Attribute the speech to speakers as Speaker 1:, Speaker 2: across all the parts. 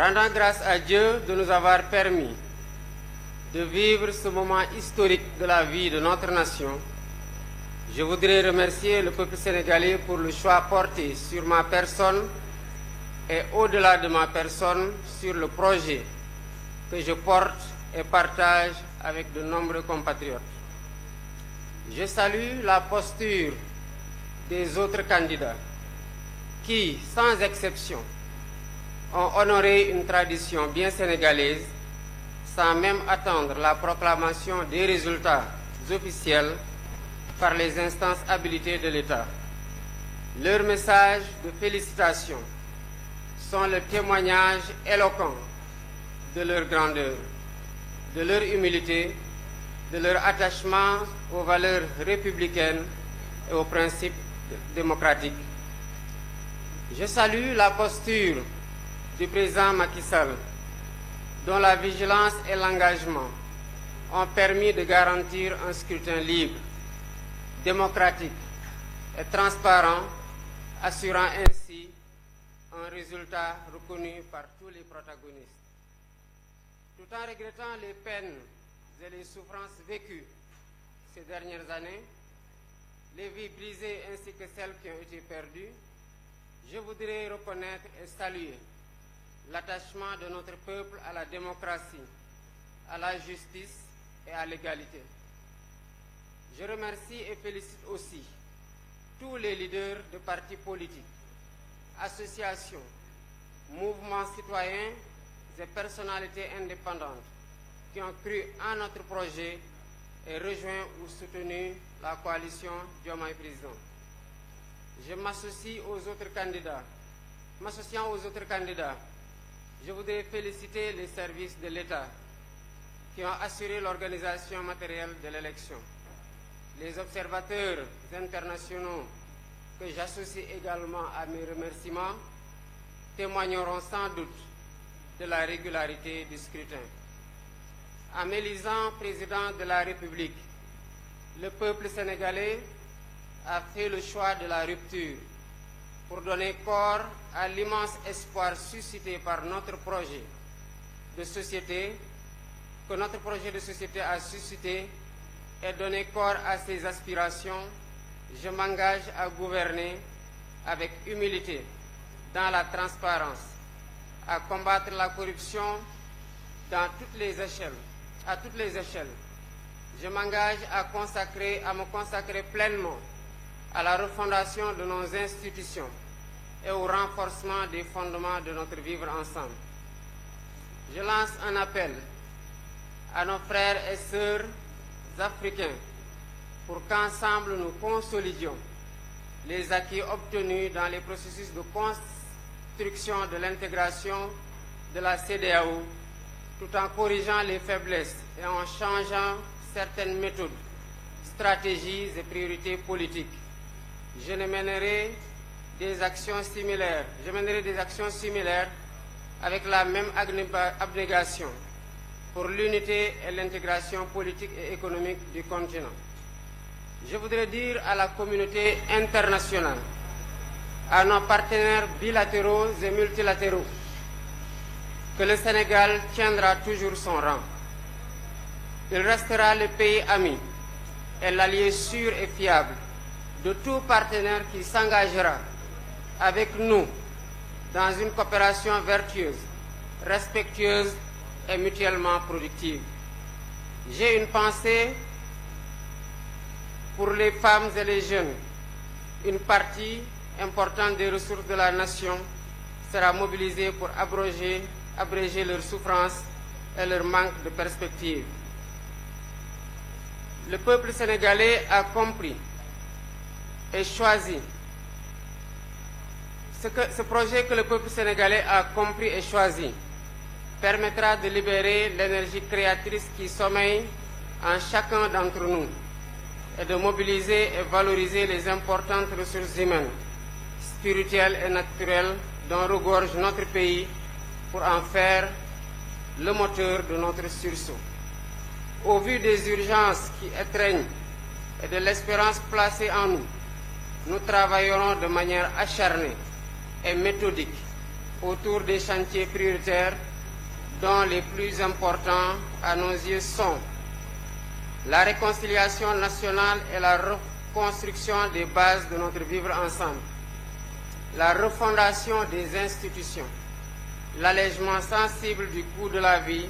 Speaker 1: Rendant grâce à Dieu de nous avoir permis de vivre ce moment historique de la vie de notre nation, je voudrais remercier le peuple sénégalais pour le choix porté sur ma personne et au-delà de ma personne sur le projet que je porte et partage avec de nombreux compatriotes. Je salue la posture des autres candidats qui, sans exception, ont honoré une tradition bien sénégalaise sans même attendre la proclamation des résultats officiels par les instances habilitées de l'État. Leurs messages de félicitations sont le témoignage éloquent de leur grandeur, de leur humilité, de leur attachement aux valeurs républicaines et aux principes démocratiques. Je salue la posture du président Macky Sall, dont la vigilance et l'engagement ont permis de garantir un scrutin libre, démocratique et transparent, assurant ainsi un résultat reconnu par tous les protagonistes. Tout en regrettant les peines et les souffrances vécues ces dernières années, les vies brisées ainsi que celles qui ont été perdues, je voudrais reconnaître et saluer l'attachement de notre peuple à la démocratie, à la justice et à l'égalité. Je remercie et félicite aussi tous les leaders de partis politiques, associations, mouvements citoyens et personnalités indépendantes qui ont cru en notre projet et rejoint ou soutenu la coalition Diomaye Président. Je m'associe aux autres candidats. M'associant aux autres candidats, je voudrais féliciter les services de l'État qui ont assuré l'organisation matérielle de l'élection. Les observateurs internationaux que j'associe également à mes remerciements témoigneront sans doute de la régularité du scrutin. En m'élisant président de la République, le peuple sénégalais a fait le choix de la rupture pour donner corps à l'immense espoir suscité par notre projet de société, que notre projet de société a suscité, et donner corps à ses aspirations. Je m'engage à gouverner avec humilité, dans la transparence, à combattre la corruption dans toutes les échelles, à toutes les échelles. Je m'engage à me consacrer pleinement à la refondation de nos institutions et au renforcement des fondements de notre vivre ensemble. Je lance un appel à nos frères et sœurs africains pour qu'ensemble nous consolidions les acquis obtenus dans les processus de construction de l'intégration de la CEDEAO, tout en corrigeant les faiblesses et en changeant certaines méthodes, stratégies et priorités politiques. Je mènerai des actions similaires avec la même abnégation pour l'unité et l'intégration politique et économique du continent. Je voudrais dire à la communauté internationale, à nos partenaires bilatéraux et multilatéraux, que le Sénégal tiendra toujours son rang. Il restera le pays ami et l'allié sûr et fiable de tout partenaire qui s'engagera avec nous dans une coopération vertueuse, respectueuse et mutuellement productive. J'ai une pensée pour les femmes et les jeunes. Une partie importante des ressources de la nation sera mobilisée pour abréger leurs souffrances et leur manque de perspective. Le peuple sénégalais a compris et choisi. Ce projet que le peuple sénégalais a compris et choisi permettra de libérer l'énergie créatrice qui sommeille en chacun d'entre nous et de mobiliser et valoriser les importantes ressources humaines, spirituelles et naturelles dont regorge notre pays pour en faire le moteur de notre sursaut. Au vu des urgences qui étreignent et de l'espérance placée en nous, nous travaillerons de manière acharnée et méthodique autour des chantiers prioritaires dont les plus importants à nos yeux sont la réconciliation nationale et la reconstruction des bases de notre vivre ensemble, la refondation des institutions, l'allègement sensible du coût de la vie,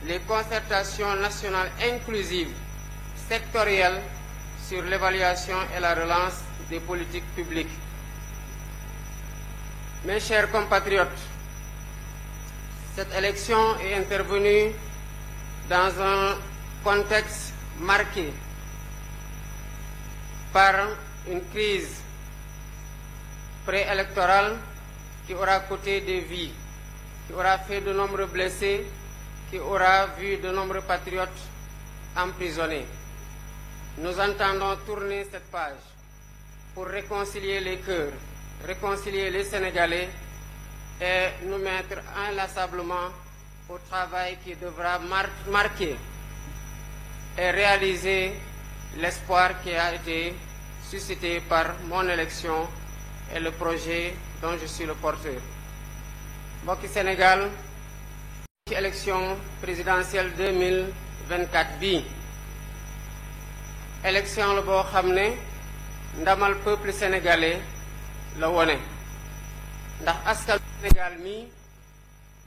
Speaker 1: les concertations nationales inclusives, sectorielles sur l'évaluation et la relance des politiques publiques. Mes chers compatriotes, cette élection est intervenue dans un contexte marqué par une crise préélectorale qui aura coûté des vies, qui aura fait de nombreux blessés, qui aura vu de nombreux patriotes emprisonnés. Nous entendons tourner cette page pour réconcilier les cœurs, réconcilier les Sénégalais et nous mettre inlassablement au travail qui devra marquer et réaliser l'espoir qui a été suscité par mon élection et le projet dont je suis le porteur. mbokki Sénégal ci élection présidentielle 2024 bii élection la boo xam ne ndamal peuple sénégalais la wone ndax askan Sénégal mi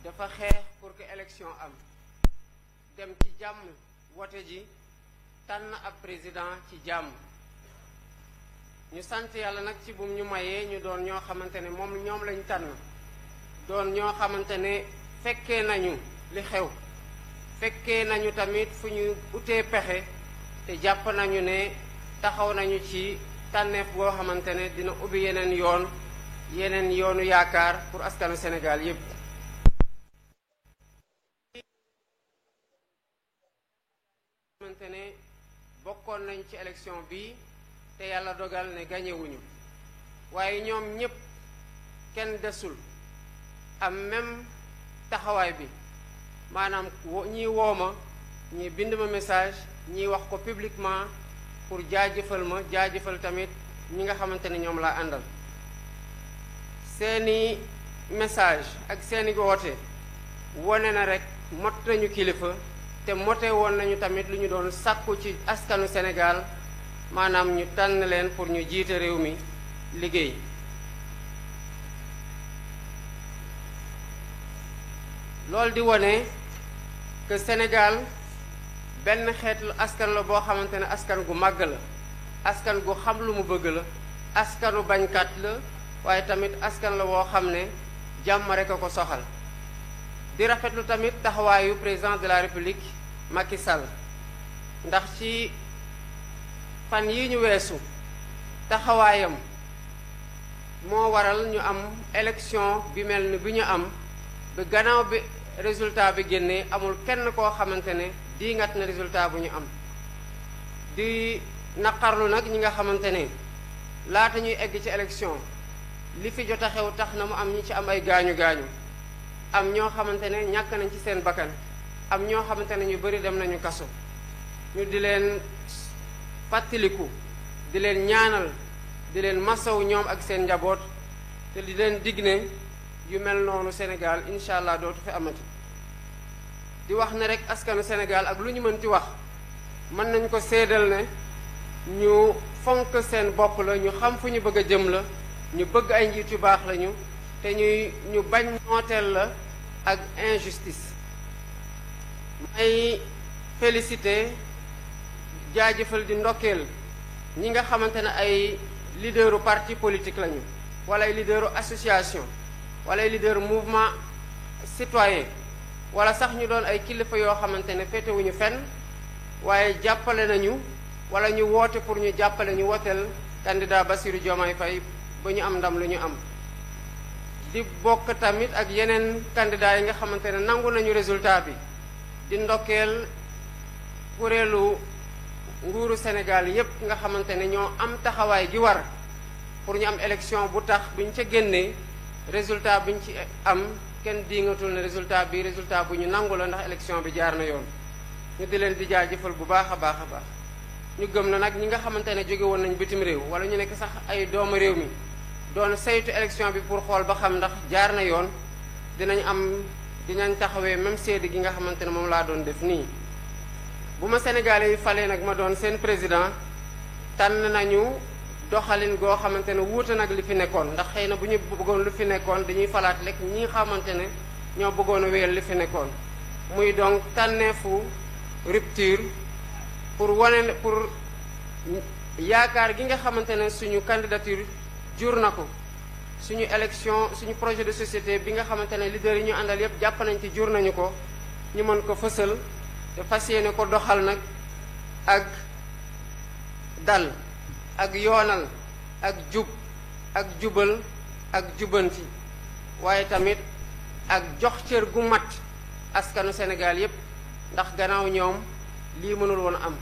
Speaker 1: dafa xeex pour que élection am dem ci jàmm wote ji tànn ab président ci jàmm ñu sant yàlla nag ci bum ñu mayee ñu doon ñoo xamante ne ñoom lañ tànn doon ñoo xamante ne fekkee nañu li xew fekkee nañu tamit fu ñu utee pexe te jàpp nañu ne taxaw nañu ci tànneef boo xamante ne dina ubbi yeneen yoonu yaakaar pour askanu Sénégal yépp xamante ne bokkoon nañ ci élection bi te yàlla dogal ne gañewuñu waaye ñoom ñépp kenn desul am même taxawaay bi maanaam ñii wooma ñii bind ma message ñii wax ko publiquement pour jaajëfal tamit ñi nga xamante ne ñoom laa àndal seeni message ak seeni woote wone na rek mot nañu kilifa te mote woon nañu tamit lu ñu doon sàkku ci askanu Sénégal maanaam ñu tànn leen pour ñu jiite réew mi liggéey loolu di wone que Sénégal benn xeetu askan la boo xamante ne askan gu màgg la askan gu xam lu mu bëgg la askanu bañkat la waaye tamit askan la woo xam ne jàmm rek a ko soxal di rafetlu tamit taxawaayu président de la République Macky Sall ndax ci fan yi ñu weesu taxawaayam moo waral ñu am élection bi mel ni bi ñu am ba gannaaw bi résultat bi génnee amul kenn koo xamante ne diingat na résultat bu ñu am di naqarlu nag ñi nga xamante ne laata ñuy egg ci élection li fi jot a xew tax na mu am ñi ci am ay gaañu-gaañu am ñoo xamante ne ñàkk nañ ci seen bakkan am ñoo xamante ne ñu bari dem nañu kaso ñu di leen fàttaliku di leen ñaanal di leen masaw ñoom ak seen njaboot te di leen dig ne yu mel noonu Sénégal incha allah dootu fi amati di wax ne rek askanu Sénégal ak lu ñu mënti wax mën nañ ko seedal ne ñu fonk seen bopp la ñu xam fu ñu bëgg a jëm la ñu bëgg ay njiit yu baax lañu te ñu bañ nooteel la ak injustice may félicité jaajëfal di ndokkeel ñi nga xamante ne ay leaderu parti politique lañu wala ay leaderu association wala ay leaderu mouvement citoyen wala sax ñu doon ay kilifa yoo xamante ne féetewuñu fenn waaye jàppale nañu wala ñu woote pour ñu jàppale ñu woteel candidat Bassirou Diomaye Faye ba ñu am ndam lu ñu am di bokk tamit ak yeneen candidat yi nga xamante ne nangu nañu résultat bi di ndokkeel kuréelu nguuru Sénégal yépp nga xamante ne ñoo am taxawaay gi war pour ñu am élection bu tax buñ ca génnee résultat buñ ci am kenn diingatul ne résultat bu ñu nangu la ndax élection bi jaar na yoon ñu di leen di jaajëfal bu baax a baax a baax ñu gëm na nag ñi nga xamante ne jóge woon nañ bitim réew wala ñu nekk sax ay doomu réew mi doon saytu élection bi pour xool ba xam ndax jaar na yoon dinañ taxawee même seede gi nga xamante ne moom laa doon def nii. bu ma Sénégalais yi falee nag ma doon seen président tànn nañu doxalin goo xamante ne wuute nag li fi nekkoon ndax xëy na bu ñu bëggoon lu fi nekkoon dañuy falaat lekk ñi nga xamante ne ñoo bëggoon a wéyal li fi nekkoon muy donc tànneefu rupture pour yaakaar gi nga xamante ne suñu candidature jur na ko suñu élection suñu projet de société bi nga xamante ne leader yi ñu àndal yépp jàpp nañ ci jur nañu ko ñu mën ko fësal te fas yéene ko doxal nag ak dal ak yoonal ak jub ak jubal ak jubanti waaye tamit ak jox cër gu mat askanu Sénégal yépp ndax gannaaw ñoom lii mënul woon am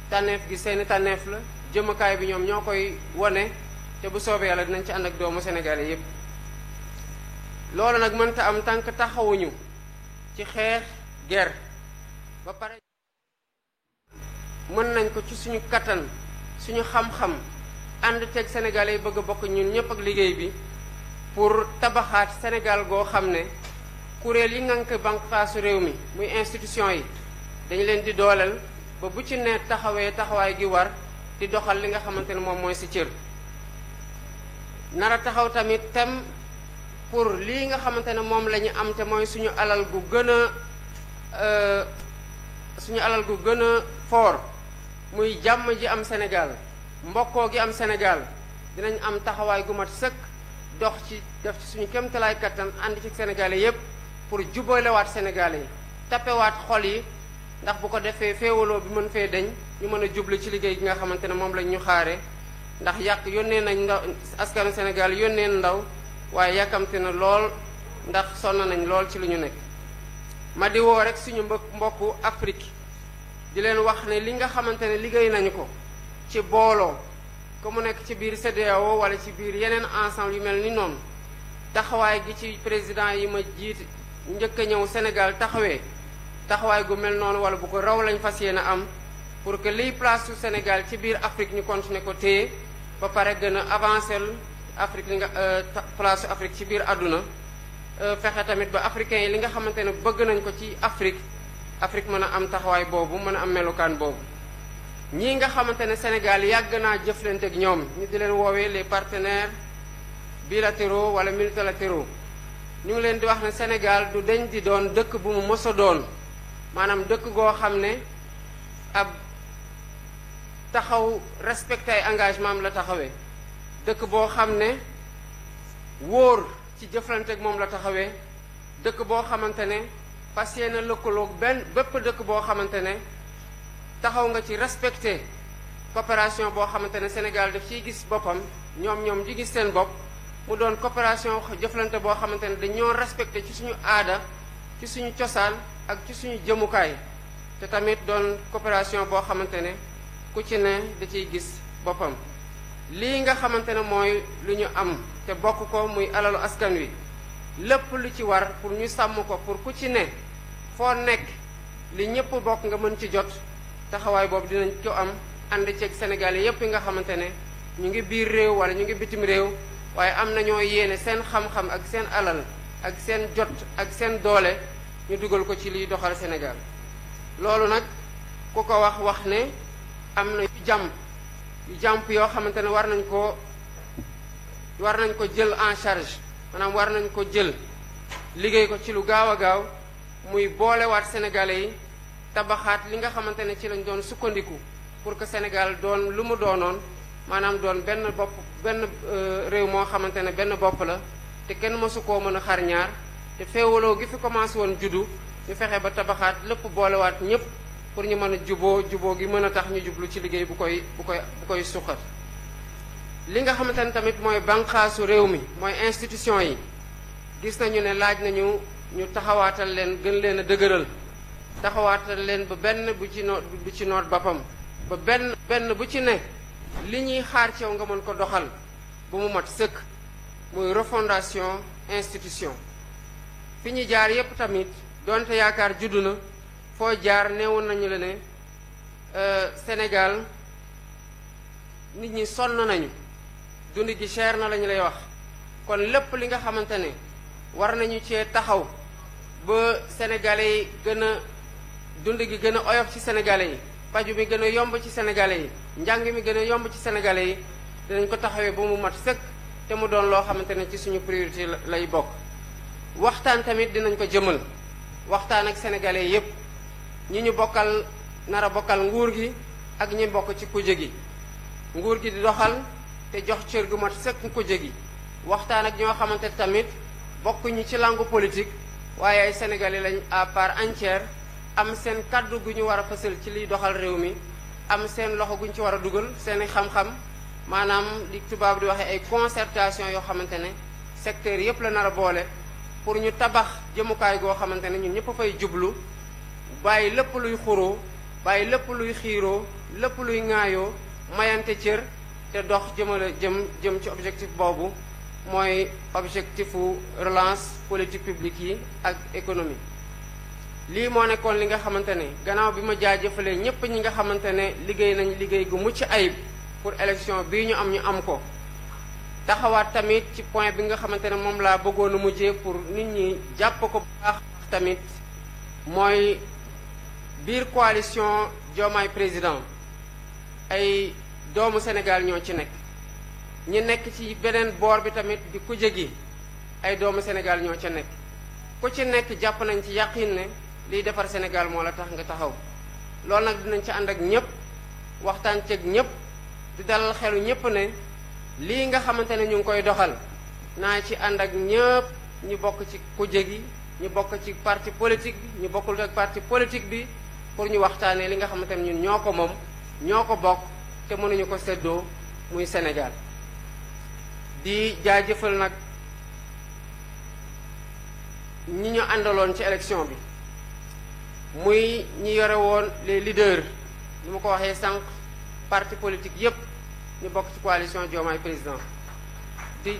Speaker 1: tànneef gi seeni tànneef la jëmakaay bi ñoom ñoo koy wone te bu soobee yàlla dinañ ci ànd ak doomu Sénégalais yépp loolu nag mënta am tànk taxawuñu ci xeex guerre ba pare mën nañ ko ci suñu kattan suñu xam-xam ànd teg Sénégalais yi bëgg a bokk ñun ñëpp ak liggéey bi pour tabaxaat Sénégal goo xam ne kuréel yi ngànk bànqaasu réew mi muy institution yi dañu leen di dooleel ba bu ci ne taxawee taxawaay gi war di doxal li nga xamante ne moom mooy si cër nara taxaw tamit tem pour lii nga xamante ne moom la ñu am te mooy suñu alal gu gën a fort muy jàmm ji am Sénégal mbokkoo gi am Sénégal dinañ am taxawaay gu mat sëkk dox ci def ci suñu kéemtalaay kattan ànd ci Sénégalais yépp pour jubalewaat Sénégalais yi tappewaat xol yi ndax bu ko defee féewaloo bi mën fee deñ ñu mën a jublu ci liggéey gi nga xamante ne moom lañ ñu xaare ndax yónnee nañ ndaw askanu Sénégal yónnee ndaw waaye yàkkamte na lool ndax sonn nañ lool ci li ñu nekk ma di woo rek suñu mbokku Afrique di leen wax ne li nga xamante ne liggéey nañu ko ci booloo ko mu nekk ci biir CEDEAO wala ci biir yeneen ensemble yu mel ni noonu taxawaay gi ci président yi ma jiit njëkk a ñëw Sénégal taxawaay gu mel noonu wala bu ko raw lañ fas yéene am pour que liy place su Sénégal ci biir Afrique ñu continuer ko téye ba pare gën a avancer Afrique li nga place su Afrique ci biir àdduna fexe tamit ba africains yi li nga xamante ne bëgg nañ ko ci Afrique mën a am taxawaay boobu mën a am melukaan boobu ñii nga xamante ne Sénégal yàgg naa jëflante ak ñoom ñu di leen woowee les partenaires bilatéraux wala multilatéraux ñu ngi leen di wax ne Sénégal du deñ di doon dëkk bu mu mës a doon maanaam dëkk goo xam ne ab taxaw respecté ay engagement am la taxawee dëkk boo xam ne wóor ci jëflante ak moom la taxawee dëkk boo xamante ne fas yéene lëkkaloog bépp dëkk boo xamante ne taxaw nga ci respecté coopération boo xamante ne Sénégal daf ciy gis boppam ñoom di gis seen bopp mu doon coopération jëflante boo xamante ne dañoo respecté ci suñu aada ci suñu cosaan ak ci suñu jëmukaay te tamit doon coopération boo xamante ne ku ci ne da ciy gis boppam lii nga xamante ne mooy lu ñu am te bokk ko muy alalu askan wi lépp lu ci war pour ñu sàmm ko pour ku ci ne foo nekk li ñëpp bokk nga mën ci jot taxawaay boobu dinañ ko am ànd ceeg Sénégal yépp yi nga xamante ne ñu ngi biir réew wala ñu ngi bitim réew waaye am nañoo yéene seen xam-xam ak seen alal ak seen jot ak seen doole ñu dugal ko ci liy doxal Sénégal loolu nag ku ko wax ne am na yu jàmp yoo xamante ne war nañ ko jël en charge maanaam war nañ ko jël liggéey ko ci lu gaaw a gaaw muy boolewaat Sénégalais yi tabaxaat li nga xamante ne ci lañ doon sukkandiku pour que Sénégal doon lu mu doonoon maanaam doon benn réew moo xamante ne benn bopp la te kenn mësu koo mën a xar ñaar te féewaloo gi fi commencé woon juddu ñu fexe ba tabaxaat lépp boolewaat ñépp pour ñu mën a juboo gi mën a tax ñu jublu ci liggéey bu koy suqat li nga xamante ne tamit mooy banqaasu réew mi mooy institution yi gis nañu ne laaj nañu ñu taxawaatal leen gën leen a dëgëral taxawaatal leen ba benn bu ci noot boppam ba benn bu ci ne li ñuy xaar ci yow nga mën ko doxal bu mu mat sëkk muy refondation institution fi ñu jaar yépp tamit donte yaakaar juddu na foo jaar neewoon nañu la ne Sénégal nit ñi sonn nañu dund gi cher na lañu lay wax kon lépp li nga xamante ne war nañu cee taxaw ba sénégalais yi gën a dund gi gën a oyof ci sénégalais yi paju mi gën a yomb ci sénégalais yi njàng mi gën a yomb ci sénégalais yi dinañ ko taxawee ba mu mat sëkk te mu doon loo xamante ne ci suñu priorité lay bokk. waxtaan tamit dinañ ko jëmal waxtaan ak sénégalais yépp ñi ñu bokkal nar a bokkal nguur gi ak ñi bokk ci kuje gi nguur gi di doxal te jox cër gu mat sëkk kuje gi waxtaan ak ñoo xamante tamit bokkuñu ci langue politique waaye ay sénégalais lañ à part entière am seen kàddu gu ñu war a fësal ci liy doxal réew mi am seen loxo gu ñu ci war a dugal seeni xam-xam maanaam li tubaab di waxee ay concertation yoo xamante ne secteur yépp la nar a boole pour ñu tabax jëmukaay goo xamante ne ñun ñëpp a fay jublu bàyyi lépp luy xuroo bàyyi lépp luy xiiroo lépp luy ŋaayoo mayante cër te dox jëm ci objectif boobu mooy objectifu relance politique publique yi ak économie. lii moo nekkoon li nga xamante ne gannaaw bi ma jaajëfalee ñépp ñi nga xamante ne liggéey nañ liggéey gu mucc ayib pour élection bii ñu am ko taxawaat tamit ci point bi nga xamante ne moom laa bëggoon a mujjee pour nit ñi jàpp ko bu baax tamit mooy biir coalition Diomaye président ay doomu Sénégal ñoo ci nekk ñi nekk ci beneen boor bi tamit di kuje gi ay doomu Sénégal ñoo ca nekk ku ci nekk jàpp nañ ci yàqin ne liy defar Sénégal moo la tax nga taxaw loolu nag dinañ ci ànd ak ñépp waxtaan ceeg ñépp di dalal xelu ñépp ne lii nga xamante ne ñu ngi koy doxal naa ci ànd ak ñépp ñu bokk ci kuje gi ñu bokk ci parti politique bi ñu bokkul ak parti politique bi pour ñu waxtaanee li nga xamante ne ñun ñoo ko moom ñoo ko bokk te mënuñu ko séddoo muy Sénégal di jaajëfal nag ñi ñu àndaloon ci élection bi muy ñi yore woon les leaders ni ma ko waxee sànq parti politique yépp ñu bokk ci coalition Diomaye président di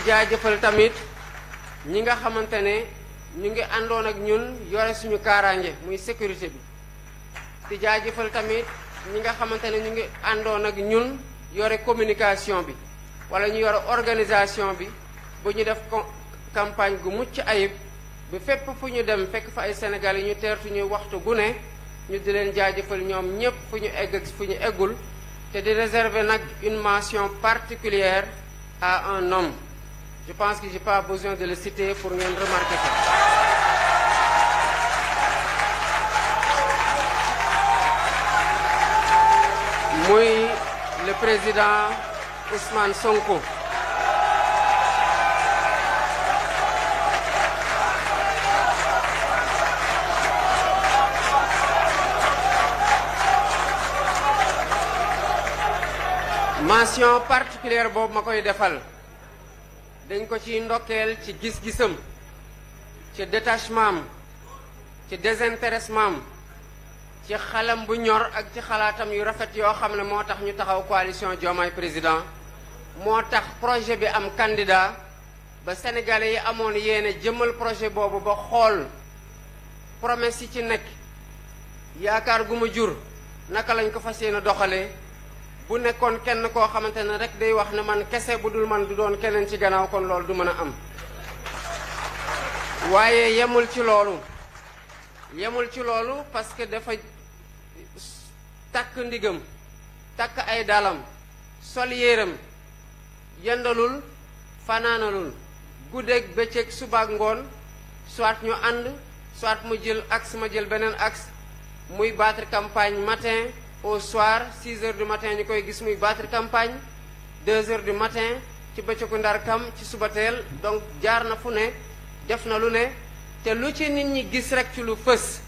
Speaker 1: jaajëfal tamit ñi nga xamante ne ñu ngi àndoon ak ñun yore suñu kaaraange muy sécurité bi di jaajëfal tamit ñi nga xamante ne ñu ngi àndoon ak ñun yore communication bi wala ñu yore organisation bi bu ñu def campagne gu mucc ayib ba fépp fu ñu dem fekk fa ay Sénégalais ñu teertu ñu waxtu gu ne ñu di leen jaajëfal ñoom ñépp fu ñu egg ak fu ñu eggul te di réserver nag une mention particulière à un homme je pense que j'ai pas besoin de le citer pour ngeen remarquer ça muy le président Ousmane Sonko mention particulière boobu ma koy defal dañ ko ci ndokkeel ci gis-gisam ci détachement am ci désintéressement am ci xalam bu ñor ak ci xalaatam yu rafet yoo xam ne moo tax ñu taxaw coalition Diomaye président moo tax projet bi am candidat ba sénégalais yi amoon yéene jëmmal projet boobu ba xool promesse yi ci nekk yaakaar gu ma jur naka lañ ko fas yéene doxalee bu nekkoon kenn koo xamante ne rek day wax ne man kese bu dul man du doon keneen ci gannaaw kon loolu du mën a am waaye yemul ci loolu parce que dafa takk ndigam takk ay dalam sol yéeram yendalul fanaanalul guddeeg bëccëg subaak ngoon soit ñu ànd soit mu jël axe ma jël beneen axe muy battre campagne matin au soir 6 heures du matin ñu koy gis muy battre campagne 2 heures du matin ci bëccëgu ndar kam ci subateel donc jaar na fu ne def na lu ne te lu ci nit ñi gis rek ci lu fës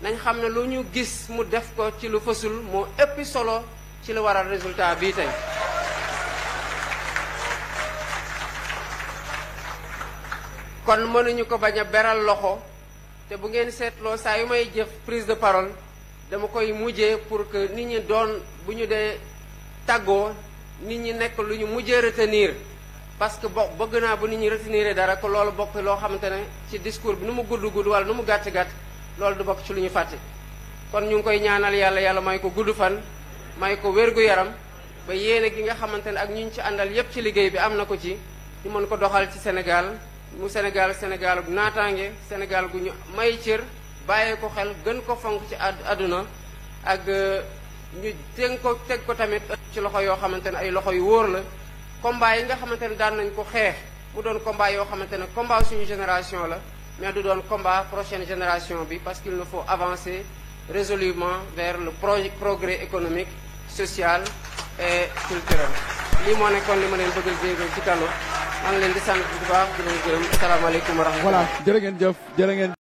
Speaker 1: nañ xam ne lu ñu gis mu def ko ci lu fësul moo ëppi solo ci lu waral résultat bii tey kon mënuñu ko bañ a beral loxo te bu ngeen seetloo saa yu may jëf prise de parole dama koy mujjee pour que nit ñi doon bu ñu dee tàggoo nit ñi nekk lu ñu mujjee retenir parce que bëgg naa bu nit ñi retenir dara ko loolu bokk loo xamante ne ci discours bi nu mu gudd wala nu mu gàtt loolu du bokk ci lu ñu fàtte kon ñu ngi koy ñaanal yàlla may ko gudd fan may ko wér-gu-yaram ba yéene gi nga xamante ne ak ñu ci àndal yépp ci liggéey bi am na ko ci ñu mën ko doxal ci Sénégal mu Sénégal gu naataange Sénégal gu ñu may cër bàyyee ko xel gën ko fonk ci àdduna ak ñu teg ko tamit ci loxo yoo xamante ne ay loxo yu wóor la combat yi nga xamante ne daan nañ ko xeex mu doon combat yoo xamante ne combat suñu génération la mais du doon combat prochaine génération bi parce qu'il nous faut avancer résolument vers le progrès économique social et culturel lii moo nekkoon li ma leen bëggal jéego ci kàddu maa ngi leen di sant bu baax di leen gërëm asalaamaaleykum wa rahmatulah.
Speaker 2: voilà jërë ngeen jëf jërë ngeen